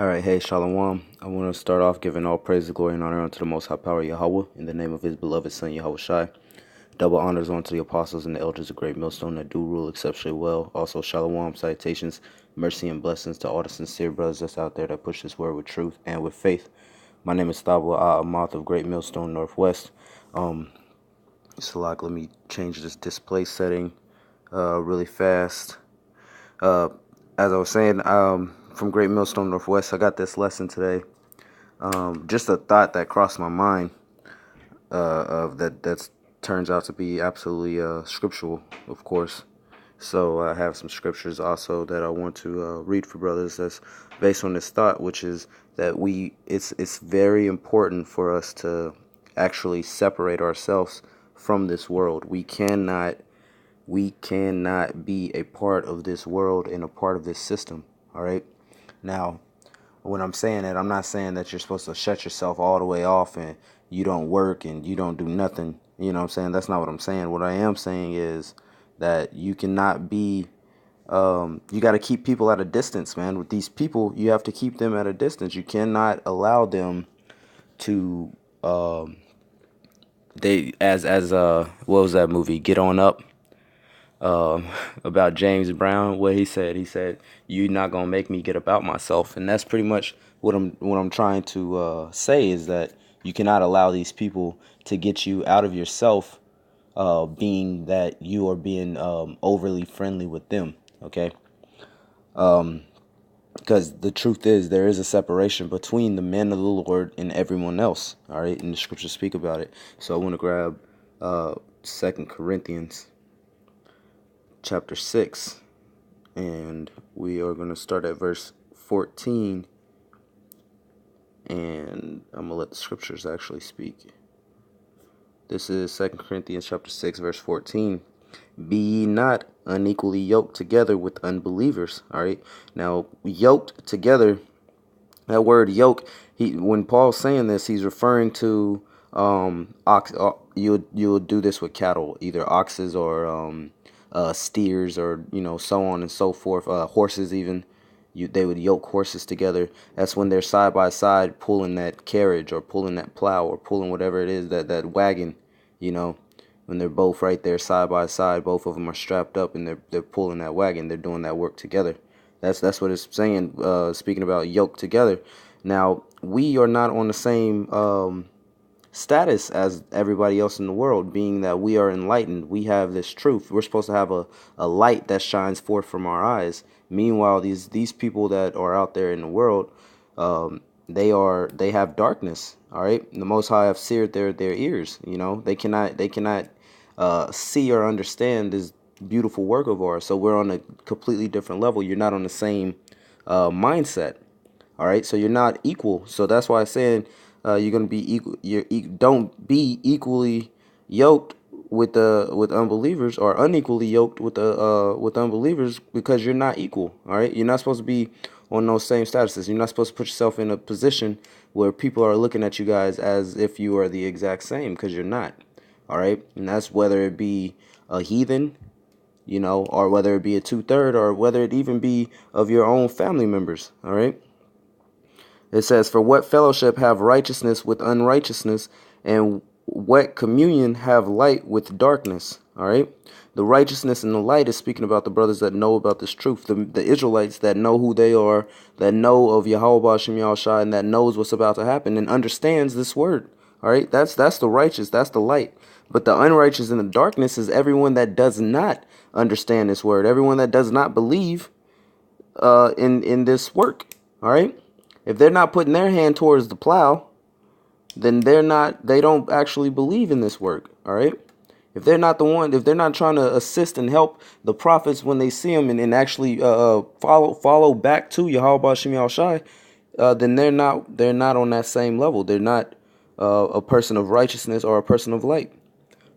All right, hey, Shalom. I want to start off giving all praise, glory, and honor unto the Most High Power Yahweh in the name of His beloved Son Yahweh Shai. Double honors unto the apostles and the elders of Great Millstone that do rule exceptionally well. Also, Shalom, salutations, mercy, and blessings to all the sincere brothers that's out there that push this word with truth and with faith. My name is Thabo Amath of Great Millstone Northwest. So, like, let me change this display setting really fast. Uh, as I was saying, from Great Millstone Northwest, I got this lesson today. Just a thought that crossed my mind of that turns out to be absolutely scriptural, of course. So I have some scriptures also that I want to read for brothers that's based on this thought, which is that it's very important for us to actually separate ourselves from this world. We cannot be a part of this world and a part of this system. All right. Now, when I'm saying that, I'm not saying that you're supposed to shut yourself all the way off and you don't work and you don't do nothing. You know what I'm saying? That's not what I'm saying. What I am saying is that you cannot be, you got to keep people at a distance, man. With these people, you have to keep them at a distance. You cannot allow them to, what was that movie? Get On Up. About James Brown, what he said. He said, "You're not gonna make me get about myself," and that's pretty much what I'm trying to say is that you cannot allow these people to get you out of yourself, being that you are being overly friendly with them. Okay, because the truth is there is a separation between the men of the Lord and everyone else. All right, and the scriptures speak about it. So I want to grab 2 Corinthians chapter 6. And we are going to start at verse 14. And I'm going to let the scriptures actually speak. This is 2 Corinthians chapter 6, verse 14. Be ye not unequally yoked together with unbelievers. All right. Now, yoked together, that word yoke, when Paul's saying this, he's referring to you'll do this with cattle, either oxes or steers, or so on and so forth, horses even. They would yoke horses together. That's when they're side by side pulling that carriage or pulling that plow or pulling whatever it is, that wagon, you know when they're both right there side by side, both of them are strapped up and they're pulling that wagon. They're doing that work together. That's what it's saying, speaking about yoked together. Now, we are not on the same status as everybody else in the world, being that we are enlightened. We have this truth. We're supposed to have a light that shines forth from our eyes. Meanwhile, these people that are out there in the world, they have darkness. All right, the Most High have seared their ears. They cannot see or understand this beautiful work of ours. So we're on a completely different level. You're not on the same mindset. All right, so you're not equal. So that's why I'm saying you're gonna be equal. Don't be equally yoked with unbelievers, or unequally yoked with unbelievers, because you're not equal. All right, you're not supposed to be on those same statuses. You're not supposed to put yourself in a position where people are looking at you guys as if you are the exact same, because you're not. All right, and that's whether it be a heathen, or whether it be a two-third, or whether it even be of your own family members. All right. It says, "For what fellowship have righteousness with unrighteousness, and what communion have light with darkness?" All right. The righteousness and the light is speaking about the brothers that know about this truth, the Israelites that know who they are, that know of Yahweh Shem Yahushua, and that knows what's about to happen and understands this word. All right. That's the righteous. That's the light. But the unrighteous and the darkness is everyone that does not understand this word, everyone that does not believe in this work. All right. If they're not putting their hand towards the plow, then they don't actually believe in this work. All right. If they're not trying to assist and help the prophets when they see them, and actually follow back to Yahweh Shem Yahushai, then they're not on that same level. They're not a person of righteousness or a person of light.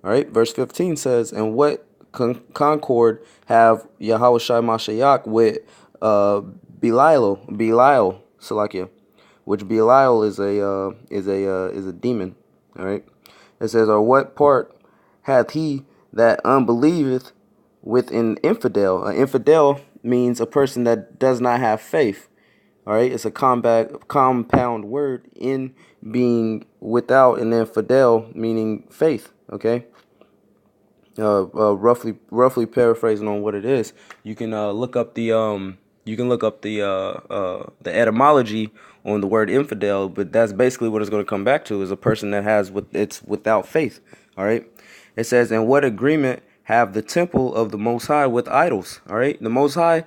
All right. Verse 15 says, "And what concord have Yahweh Shai Mashiach with Belial, Salakia, which Belial is a demon." All right. It says, "Or what part hath he that unbelieveth with an infidel?" An infidel means a person that does not have faith. All right, it's a compound word, in being without, and then fidel meaning faith. Okay, roughly paraphrasing on what it is. You can look up the etymology on the word infidel, but that's basically what it's going to come back to, is a person that has it's without faith. All right, it says, "And what agreement have the temple of the Most High with idols?" All right, the Most High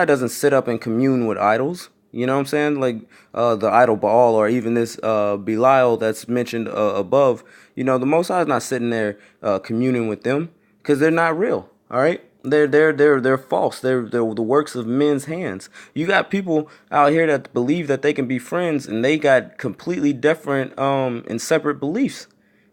doesn't sit up and commune with idols. You know what I'm saying? Like the idol Baal, or even this Belial that's mentioned above. You know, the Most High is not sitting there communing with them, because they're not real. All right, they're false. They're the works of men's hands. You got people out here that believe that they can be friends, and they got completely different and separate beliefs.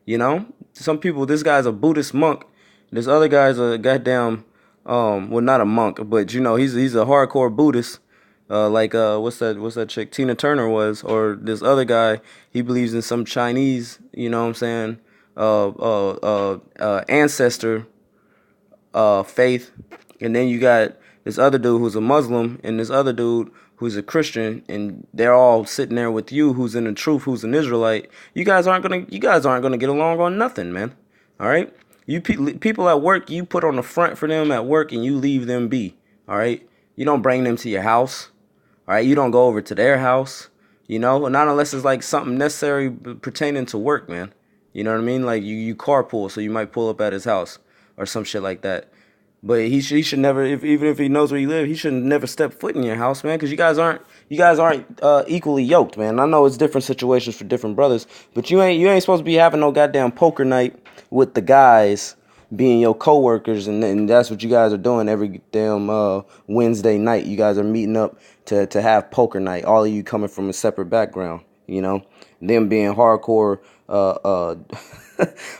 You know, some people. This guy's a Buddhist monk. This other guy's a goddamn well, not a monk, but you know, he's a hardcore Buddhist. What's that chick Tina Turner was, or this other guy, he believes in some Chinese, you know what I'm saying, ancestor faith. And then you got this other dude who's a Muslim, and this other dude who's a Christian, and they're all sitting there with you, who's in the truth, who's an Israelite. You guys aren't gonna get along on nothing, man. All right, people at work, you put on the front for them at work, and you leave them be. All right, you don't bring them to your house. All right, you don't go over to their house. You know, not unless it's like something necessary pertaining to work, man. You know what I mean? Like you carpool, so you might pull up at his house or some shit like that. But he should never, even if he knows where you live, he should never step foot in your house, man, because you guys aren't equally yoked, man. I know it's different situations for different brothers, but you ain't supposed to be having no goddamn poker night with the guys being your coworkers, and that's what you guys are doing every damn Wednesday night. You guys are meeting up to have poker night. All of you coming from a separate background, you know, them being hardcore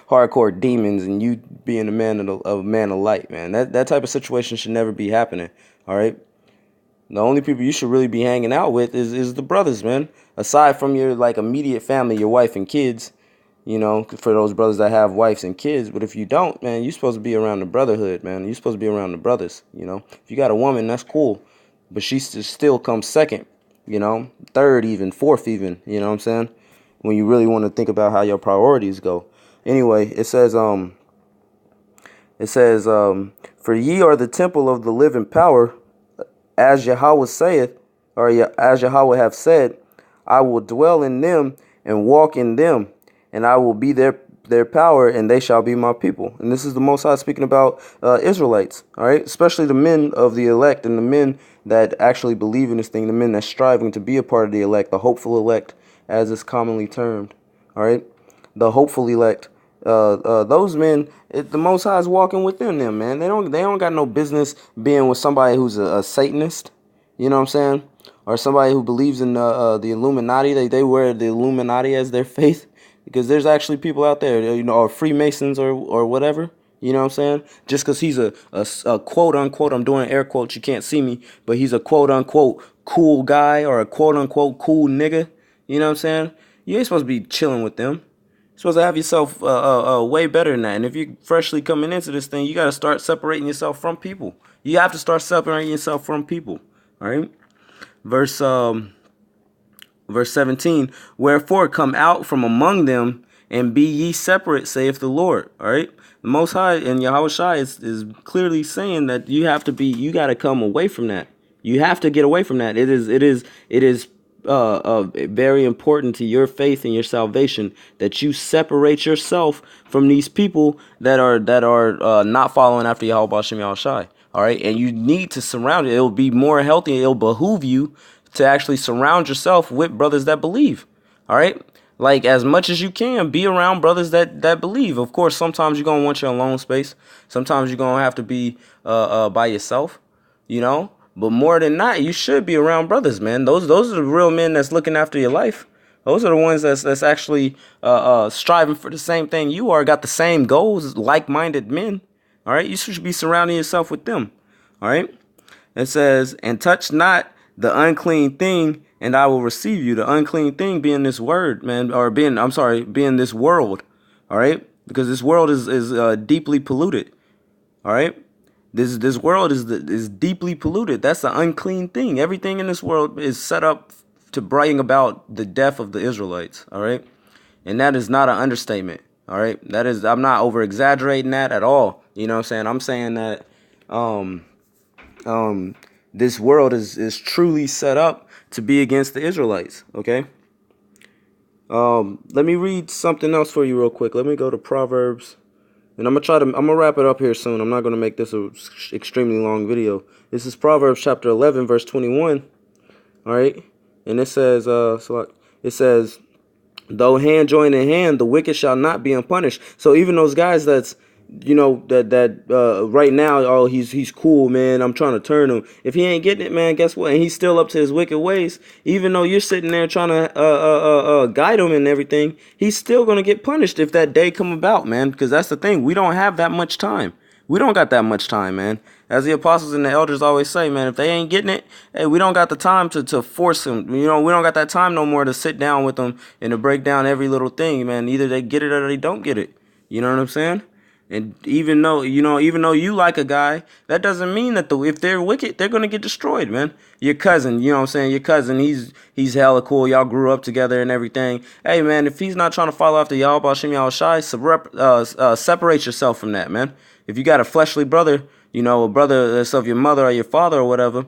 hardcore demons, and you being a man of light, man. That type of situation should never be happening. All right. The only people you should really be hanging out with is the brothers, man. Aside from your like immediate family, your wife and kids, you know, for those brothers that have wives and kids. But if you don't, man, you're supposed to be around the brotherhood, man. You're supposed to be around the brothers, you know. If you got a woman, that's cool, but she still comes second, you know, third, even fourth, even. You know what I'm saying? When you really want to think about how your priorities go. Anyway, it says, for ye are the temple of the living power, as Yahweh saith, or as Yahweh have said, I will dwell in them and walk in them, and I will be their power, and they shall be my people. And this is the Most High speaking about Israelites, all right? Especially the men of the elect, and the men that actually believe in this thing, the men that striving to be a part of the elect, the hopeful elect, as it's commonly termed, all right? The hopeful elect. Those men, the Most High is walking within them, man. They don't got no business being with somebody who's a Satanist, you know what I'm saying, or somebody who believes in the Illuminati. They wear the Illuminati as their faith, because there's actually people out there, you know, or Freemasons or whatever. You know what I'm saying? Just because he's a quote unquote, I'm doing air quotes, you can't see me, but he's a quote unquote cool guy, or a quote unquote cool nigga. You know what I'm saying? You ain't supposed to be chilling with them. Supposed to have yourself way better than that. And if you're freshly coming into this thing, you got to start separating yourself from people. You have to start separating yourself from people. All right. Verse 17. Wherefore come out from among them and be ye separate, saith the Lord. All right. The Most High and Yahweh Shai is clearly saying that you got to come away from that. You have to get away from that. It is very important to your faith and your salvation that you separate yourself from these people that are not following after Yahweh Hashem Yahweh Shai. All right, and you need to surround it. It'll be more healthy. It'll behoove you to actually surround yourself with brothers that believe. All right, like as much as you can, be around brothers that believe. Of course, sometimes you're gonna want your alone space. Sometimes you're gonna have to be by yourself. You know. But more than that, you should be around brothers, man. Those are the real men that's looking after your life. Those are the ones that's actually striving for the same thing you are, got the same goals, like-minded men. All right, you should be surrounding yourself with them. All right. It says, and touch not the unclean thing, and I will receive you. The unclean thing being this word, man, or being this world. All right, because this world is deeply polluted. All right. This world is deeply polluted. That's an unclean thing. Everything in this world is set up to bring about the death of the Israelites. All right, and that is not an understatement. All right, that is, I'm not over exaggerating that at all. You know what I'm saying? I'm saying that um um this world is truly set up to be against the Israelites. Okay. Let me read something else for you real quick. Let me go to Proverbs. And I'm gonna wrap it up here soon. I'm not gonna make this a extremely long video. This is Proverbs chapter 11, verse 21. All right, and it says, it says, though hand join in hand, the wicked shall not be unpunished. So even those guys that's, right now, oh, he's cool, man, I'm trying to turn him. If he ain't getting it, man, guess what? And he's still up to his wicked ways. Even though you're sitting there trying to guide him and everything, he's still gonna get punished if that day come about, man. Because that's the thing, we don't have that much time. We don't got that much time, man. As the apostles and the elders always say, man, if they ain't getting it, hey, we don't got the time to force them. We don't got that time no more to sit down with them and to break down every little thing, man. Either they get it or they don't get it. You know what I'm saying? And even though you like a guy, that doesn't mean that if they're wicked, they're gonna get destroyed, man. Your cousin, you know what I'm saying? Your cousin, he's hella cool. Y'all grew up together and everything. Hey, man, if he's not trying to follow after y'all, Bashim Yahweh Shai, separate yourself from that, man. If you got a fleshly brother, a brother that's of your mother or your father or whatever,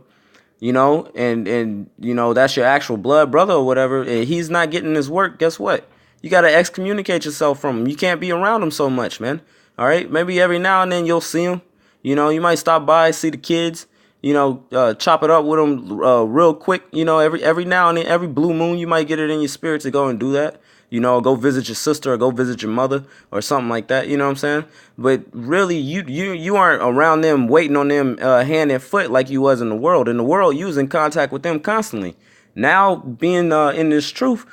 and that's your actual blood brother or whatever, and he's not getting his work, guess what? You got to excommunicate yourself from him. You can't be around him so much, man. All right? Maybe every now and then you'll see him. You might stop by, see the kids, chop it up with them real quick. Every now and then, every blue moon, you might get it in your spirit to go and do that. Go visit your sister or go visit your mother or something like that. You know what I'm saying? But really, you aren't around them, waiting on them hand and foot like you was in the world. In the world, you was in contact with them constantly. Now, being in this truth,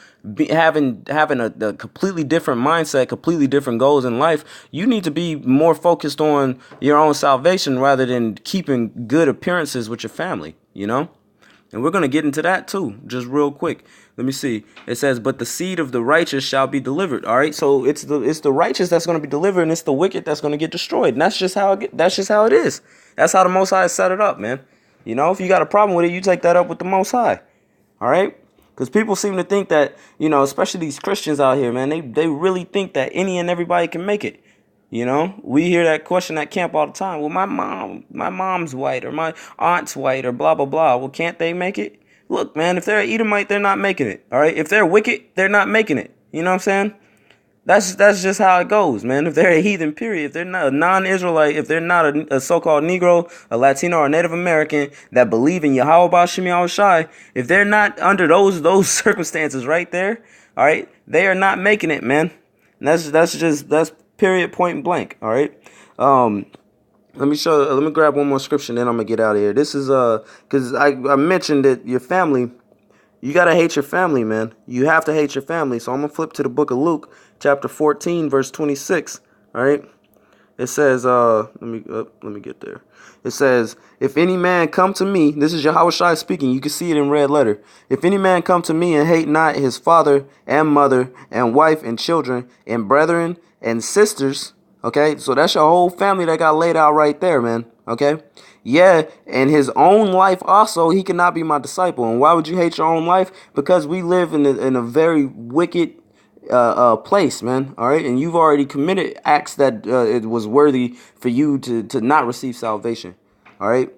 having a completely different mindset, completely different goals in life, you need to be more focused on your own salvation rather than keeping good appearances with your family. And we're going to get into that too, just real quick. Let me see. It says, but the seed of the righteous shall be delivered. All right. So it's the righteous that's going to be delivered, and it's the wicked that's going to get destroyed. And that's just how it is. That's how the Most High set it up, man. If you got a problem with it, you take that up with the Most High. All right. Because people seem to think that, especially these Christians out here, man, they really think that any and everybody can make it. We hear that question at camp all the time. Well, my mom's white, or my aunt's white, or blah, blah, blah. Well, can't they make it? Look, man, if they're an Edomite, they're not making it. All right. If they're wicked, they're not making it. You know what I'm saying? That's just how it goes, man. If they're a heathen, period. If they're not a non-Israelite, if they're not a so-called Negro, a Latino, or a Native American that believe in Yahweh Bashim Yahweh Shai, if they're not under those circumstances right there, all right, they are not making it, man. And that's period, point blank. All right. Let me grab one more scripture, then I'm gonna get out of here. This is because I mentioned that your family. You gotta hate your family, man. You have to hate your family. So I'm gonna flip to the book of Luke, chapter 14, verse 26. All right. It says, let me get there. It says, if any man come to me, this is Yahweh Shai speaking. You can see it in red letter. If any man come to me and hate not his father and mother and wife and children and brethren and sisters, okay, so that's your whole family that got laid out right there, man. Okay. Yeah, and his own life also, he cannot be my disciple. And why would you hate your own life? Because we live in a very wicked place, man. All right, and you've already committed acts that it was worthy for you to not receive salvation. All right,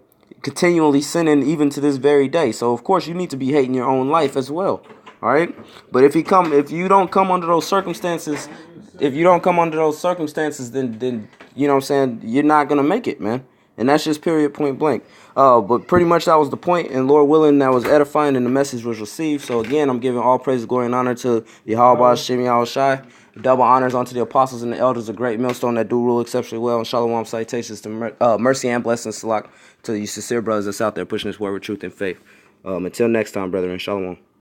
continually sinning even to this very day. So of course you need to be hating your own life as well. All right, but if you don't come under those circumstances, then you know what I'm saying, you're not gonna make it, man. And that's just period, point blank. But pretty much that was the point, and Lord willing, that was edifying, and the message was received. So again, I'm giving all praise, glory, and honor to Yahweh Shem Yahweh Shai. Double honors unto the apostles and the elders, a great millstone that do rule exceptionally well. And shalom salutations to mercy and blessings, salak, to you sincere brothers that's out there pushing this word with truth and faith. Until next time, brethren, shalom.